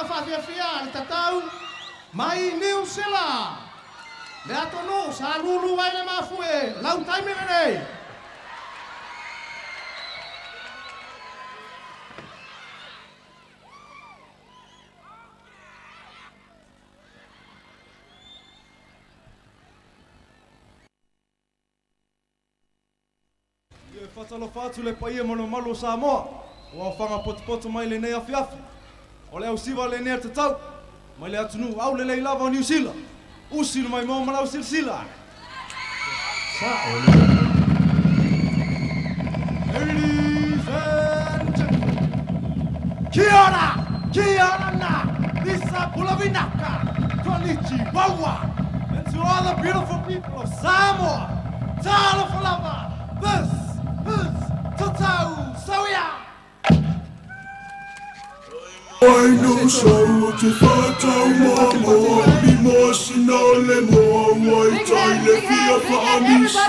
whawhiawhia le Tatau, mai New Zealand. Le atono, sa lulu vai le mafue, lau taimene nei. Whatalo whātu le paia mono malo Samoa. O au whanga potu mai le nei awhiawhi. O le au siwa le nei Tatau. Mai le atunu au le lava o New Zealand. Usinu mai mo malau silsila. Ladies and gentlemen. Kia ora na. Lisa Pulavinaka. Konnichiwa. And to all the beautiful people of Samoa. Talo falava. This is Tatau, Teuila. I know so te whātau mamo, mi mōsina le moa, wai tai le fia whaamisa.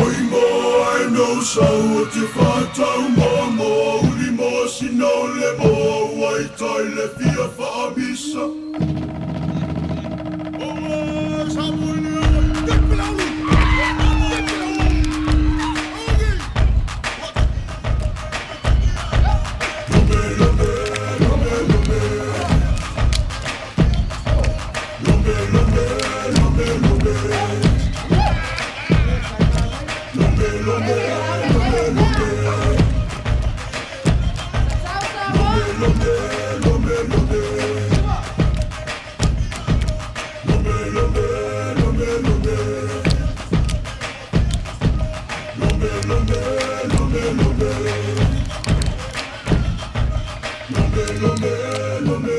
Oi mō, I know so te whātau mamo, mi mōsina le moa, wai tai le fia whaamisa. Lombe,